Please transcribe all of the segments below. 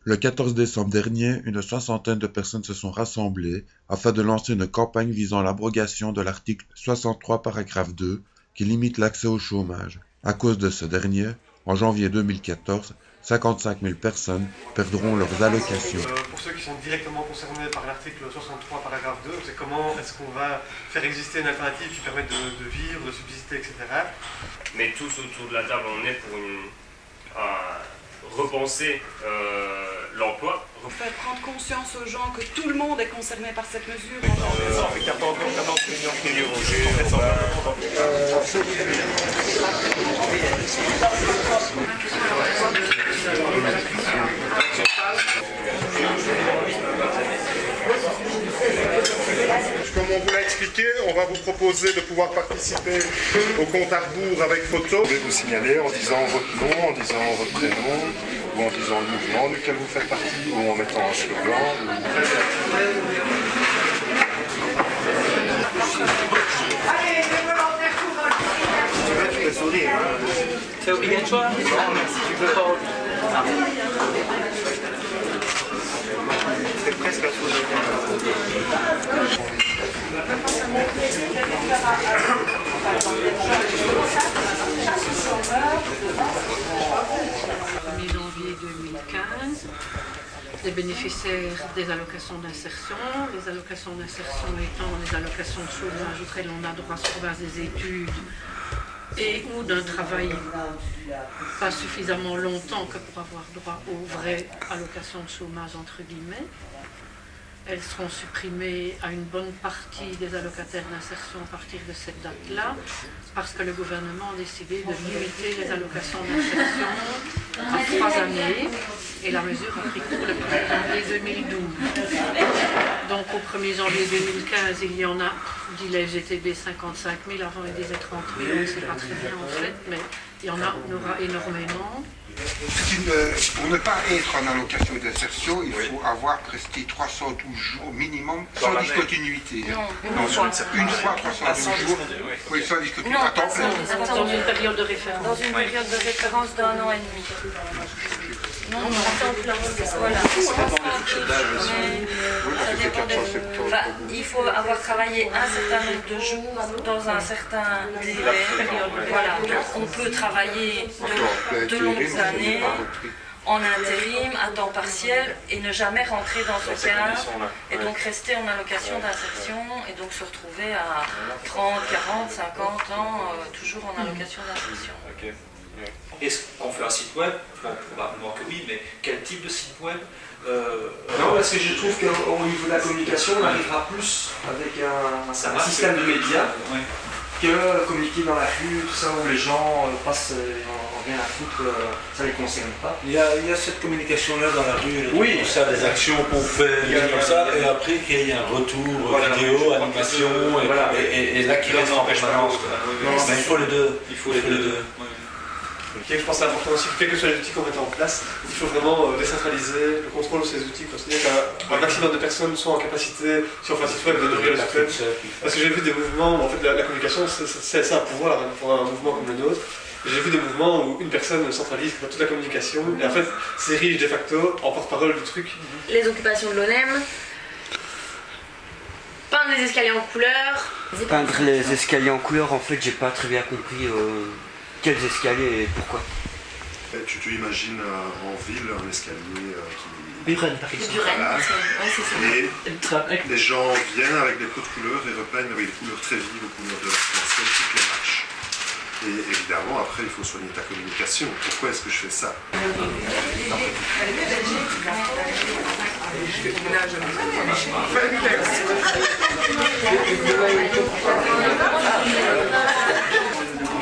Le 14 décembre dernier, une soixantaine de personnes se sont rassemblées afin de lancer une campagne visant l'abrogation de l'article 63 paragraphe 2 qui limite l'accès au chômage. À cause de ce dernier, en janvier 2014, 55 000 personnes perdront leurs allocations. Pour ceux qui sont directement concernés par l'article 63 paragraphe 2, c'est comment est-ce qu'on va faire exister une alternative qui permette de vivre, de subsister, etc. Mais tous autour de la table, on est pour repenser l'emploi. Faire prendre conscience aux gens que tout le monde est concerné par cette mesure. Comme on vous l'a expliqué, on va vous proposer de pouvoir participer au compte à rebours avec photo. Vous pouvez vous signaler en disant votre nom, en disant votre prénom, ou en disant le mouvement duquel vous faites partie, ou en mettant un slogan. Tu peux sourire. C'est obligatoire. Tu peux pas. C'est presque un sourire. Janvier 2015, les bénéficiaires des allocations d'insertion, les allocations d'insertion étant les allocations de chômage auxquelles on a droit sur base des études et ou d'un travail pas suffisamment longtemps que pour avoir droit aux vraies allocations de chômage entre guillemets. Elles seront supprimées à une bonne partie des allocataires d'insertion à partir de cette date-là, parce que le gouvernement a décidé de limiter les allocations d'insertion à 3 années, et la mesure a pris cours le 1er janvier 2012. Donc au 1er janvier 2015, il y en a, dit les GTB, 55 000, avant il disait 30 000, on ne sait pas très bien en fait, mais il y en aura énormément. Pour ne pas être en allocation d'insertion, il faut avoir presté 312 jours minimum sans discontinuité. Une fois 312 jours, oui, sans discontinuité. À temps plein. Dans une période de référence. Dans une période de référence d'1 an et demi. Non, à temps plein. Voilà. Il faut avoir travaillé un certain nombre de jours dans un certain délai. Voilà. On peut travailler de longues années en intérim, à temps partiel, et ne jamais rentrer dans ce cadre, et donc rester en allocation d'insertion, et donc se retrouver à 30, 40, 50 ans, toujours en allocation d'insertion. Est-ce qu'on fait un site web? Probablement que oui, mais quel type de site web? Non, parce que je trouve qu'au niveau de la communication, on arrivera plus avec un système de médias que communiquer dans la rue, tout ça, où les gens passent rien à foutre, ça ne les concerne pas. Il y a cette communication-là dans la rue, oui. Tout ça, des actions qu'on fait, comme ça, et après qu'il y ait un retour vidéo, animation, et là qui reste en permanence. Mais il faut les deux. Il faut les deux. Je pense que c'est important aussi, quels que soient les outils qu'on met en place, il faut vraiment décentraliser le contrôle de ces outils. C'est-à-dire qu'un maximum de personnes sont en capacité, si on fait un site web, de nourrir le site web. Parce que j'ai vu des mouvements où en fait, la communication, c'est un pouvoir pour un mouvement comme le nôtre. J'ai vu des mouvements où une personne centralise toute la communication et en fait s'érige de facto en porte-parole du truc. Les occupations de l'ONEM, peindre les escaliers en couleur. Peindre les escaliers en couleur, en fait, j'ai pas très bien compris quels escaliers et pourquoi. Tu imagines en ville un escalier qui... Buren, par exemple. Voilà. Ouais, et les gens viennent avec des pots de couleurs et repeignent avec des couleurs très vives, aux couleurs de l'arc-en-ciel, toutes les marches. Et évidemment, après, il faut soigner ta communication. Pourquoi est-ce que je fais ça?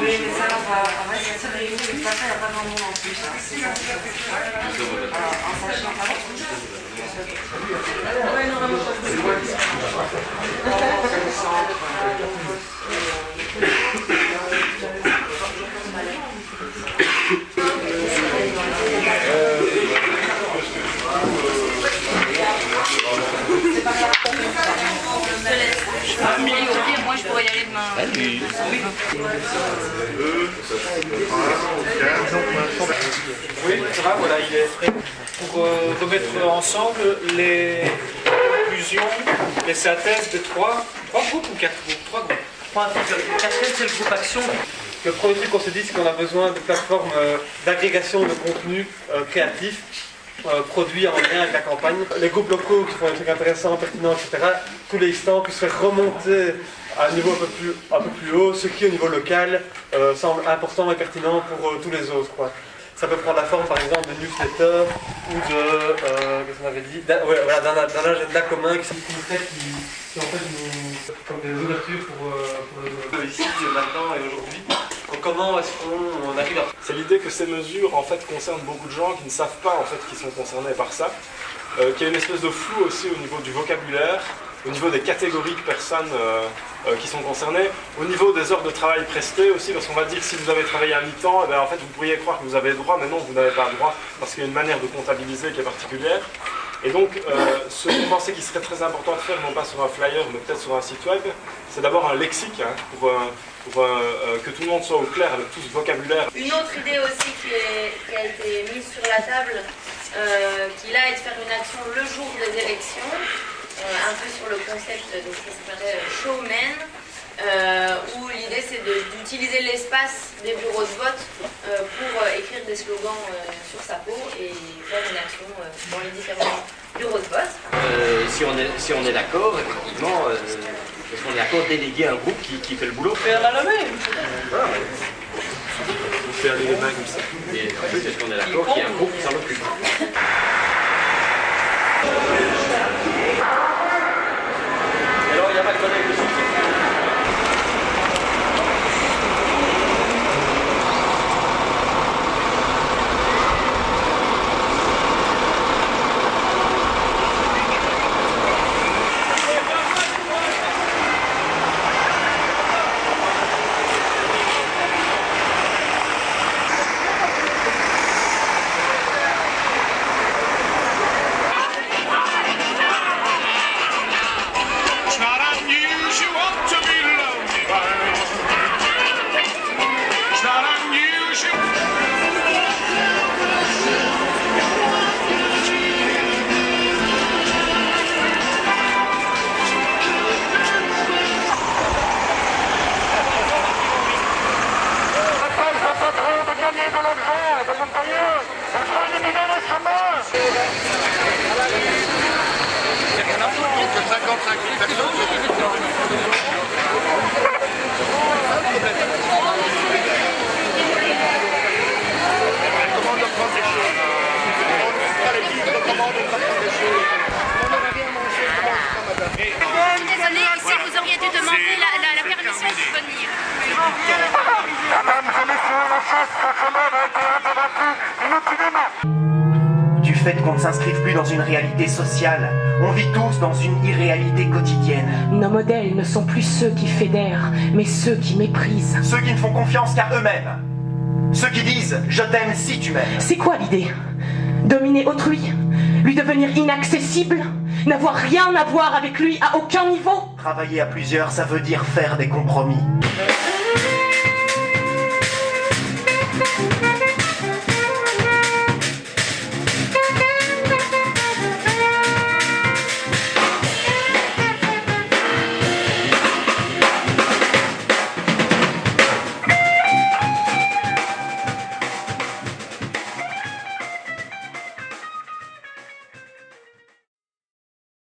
Oui, mais ça, on va essayer de se réunir. De toute façon, il n'y a pas grand monde en plus. En sachant pas. Moi, je pourrais y aller demain. Oui, ça va, voilà, il est prêt. Pour remettre ensemble les conclusions, les synthèses de trois groupes ou 4 groupes? 3 groupes. Le quatrième, c'est le groupe action. Le premier truc qu'on s'est dit, c'est qu'on a besoin de plateformes d'agrégation de contenu créatif, produits en lien avec la campagne. Les groupes locaux qui font des trucs intéressants, pertinents, etc. Tous les instants puissent faire remonter à un niveau un peu plus haut, ce qui au niveau local semble important et pertinent pour tous les autres, quoi. Ça peut prendre la forme par exemple de newsletter ou de, qu'est-ce qu'on avait dit, d'un agenda commun qui en fait comme des ouvertures pour ici, maintenant et aujourd'hui. Donc comment est-ce qu'on arrive à... C'est l'idée que ces mesures en fait concernent beaucoup de gens qui ne savent pas en fait qu'ils sont concernés par ça, qu'il y a une espèce de flou aussi au niveau du vocabulaire, au niveau des catégories de personnes qui sont concernées, au niveau des heures de travail prestées aussi, parce qu'on va dire si vous avez travaillé à mi-temps, en fait vous pourriez croire que vous avez le droit, mais non, vous n'avez pas le droit, parce qu'il y a une manière de comptabiliser qui est particulière. Et donc, ce qu'on pensait qu'il serait très important de faire, non pas sur un flyer, mais peut-être sur un site web, c'est d'abord un lexique, pour que tout le monde soit au clair avec tout ce vocabulaire. Une autre idée aussi qui a été mise sur la table, qui là est de faire une action le jour des élections, un peu sur le concept de ce qui s'appellerait showman, où l'idée c'est d'utiliser l'espace des bureaux de vote pour écrire des slogans sur sa peau et faire une action dans les différents bureaux de vote. Si on est d'accord, effectivement, est-ce qu'on est d'accord de déléguer un groupe qui fait le boulot? Faire la levée. Voilà. Vous faire les mains comme ça. Et en plus, est-ce qu'on est d'accord qu'il y a un groupe qui s'en occupe? Alors il n'y a pas de collègue de succès. Désolé, si vous auriez dû demander la permission de venir. Du fait qu'on ne s'inscrive plus dans une réalité sociale, on vit tous dans une irréalité quotidienne. Nos modèles ne sont plus ceux qui fédèrent, mais ceux qui méprisent. Ceux qui ne font confiance qu'à eux-mêmes. Ceux qui disent « je t'aime si tu m'aimes ». C'est quoi l'idée? Dominer autrui? Lui devenir inaccessible? N'avoir rien à voir avec lui à aucun niveau? Travailler à plusieurs, ça veut dire faire des compromis.